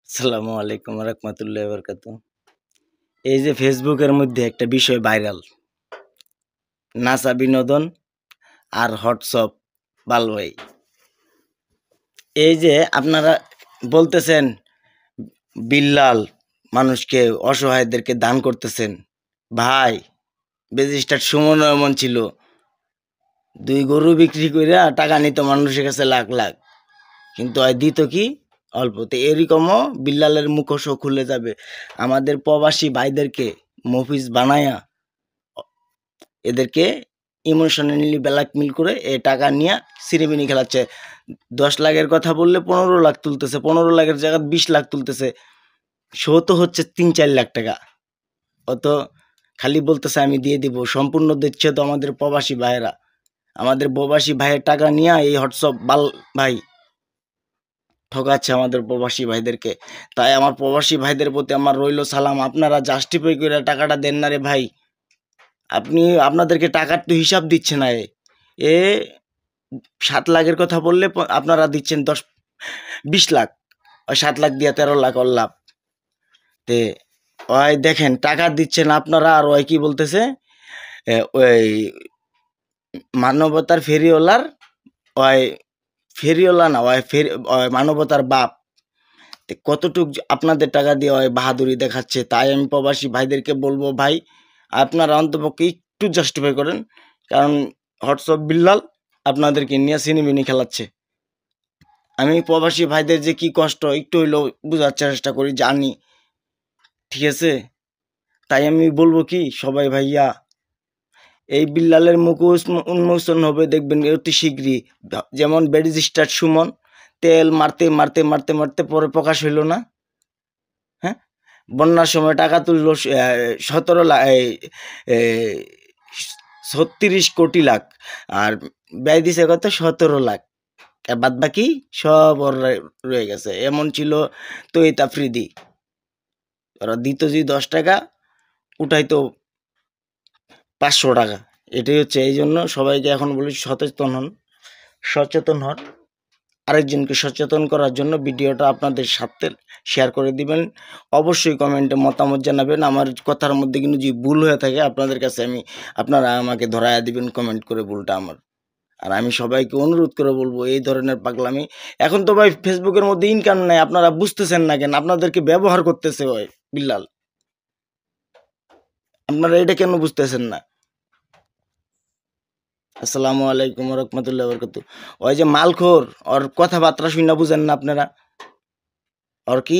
আসসালামু আলাইকুম রহমতুল্লাহ বরকাত। এই যে ফেসবুকের মধ্যে একটা বিষয় ভাইরাল, নাসা বিনোদন আর হোয়াটসঅ্যাপ বাল ভাই। এই যে আপনারা বলতেছেন বিল্লাল মানুষকে অসহায়দেরকে দান করতেছেন, ভাই বেজিস্টার সুমন এমন ছিল, দুই গরু বিক্রি করে টাকা নিত মানুষের কাছে লাখ লাখ, কিন্তু আর দিত কি অল্পতে। এরকমও বিল্লালের মুখোশও খুলে যাবে। আমাদের প্রবাসী ভাইদেরকে মফিজ বানায়া এদেরকে ইমোশনালি ব্ল্যাকমেল করে এ টাকা নিয়ে সিনেমিনি খেলাচ্ছে। 10 লাখের কথা বললে 15 লাখ তুলতেছে, 15 লাখের জায়গায় 20 লাখ তুলতেছে। শো তো হচ্ছে 3-4 লাখ টাকা। অত খালি বলতেছে আমি দিয়ে দিব, সম্পূর্ণ দিচ্ছে তো আমাদের প্রবাসী ভাইয়েরা। আমাদের প্রবাসী ভাইয়ের টাকা নিয়ে এই হোয়াটসঅ্যাপ বাল ভাই ঠকাচ্ছে আমাদের প্রবাসী ভাইদেরকে। তাই আমার প্রবাসী ভাইদের প্রতি আমার রইল সালাম, আপনারা জাস্টিফাই করে টাকাটা দেন না রে ভাই। আপনি আপনাদেরকে টাকার তো হিসাব দিচ্ছে না। এ 7 লাখের কথা বললে আপনারা দিচ্ছেন 10-20 লাখ, ওই 7 লাখ দিয়ে 13 লাখ ওর লাভ। তে ওই দেখেন টাকা দিচ্ছেন আপনারা, আর ওই কি বলতেছে ওই মানবতার ফেরিওয়ালার, ওই ফেরিওয়ালা না, ওই মানবতার বাপ। কতটুক আপনাদের টাকা দিয়ে ওই বাহাদুরি দেখাচ্ছে। তাই আমি প্রবাসী ভাইদেরকে বলবো, ভাই আপনারা অন্তপক্ষে একটু জাস্টিফাই করেন, কারণ হোয়াটসঅ্যাপ বিল্লাল আপনাদেরকে নিয়ে সিনেমিনি খেলাচ্ছে। আমি প্রবাসী ভাইদের যে কি কষ্ট একটু হইলেও বোঝার চেষ্টা করি, জানি, ঠিক আছে? তাই আমি বলবো কি, সবাই ভাইয়া এই বিল্লালের মুখ উন্মোচন হবে দেখবেন অতি শীঘ্রই। যেমন ব্যারিস্টার সুমন তেল মারতে মারতে মারতে মারতে পরে প্রকাশ হইল না? হ্যাঁ, বন্যার সময় টাকা তুললো 17 লাখ, 36 কোটি লাখ, আর ব্যয় দিছে কত 17 লাখ। বাদ বাকি সব ওর রয়ে গেছে। এমন ছিল তৈত আফ্রিদি, ওরা দিত যে 10 টাকা, উঠাইতো 500 টাকা। এটাই হচ্ছে। এই জন্য সবাইকে এখন বলি সচেতন হন, সচেতন হন। আরেকজনকে সচেতন করার জন্য ভিডিওটা আপনাদের সাথে শেয়ার করে দিবেন। অবশ্যই কমেন্টে মতামত জানাবেন। আমার কথার মধ্যে কিন্তু যদি ভুল হয়ে থাকে আপনাদের কাছে আপনারা আমাকে ধরায়া দিবেন কমেন্ট করে ভুলটা আমার। আর আমি সবাইকে অনুরোধ করে বলবো, এই ধরনের পাগলামি এখন তো ভাই ফেসবুকের মধ্যে ইনকাম নাই, আপনারা বুঝতেছেন না কেন? আপনাদেরকে ব্যবহার করতেছে ওই বিল্লাল, আপনারা এটা কেন বুঝতেছেন না? আসসালামু আলাইকুম রহমতুল্লাহ বরকত। ওই যে মালখোর, ওর কথাবার্তা শুনে বুঝেন না আপনারা? ওর কি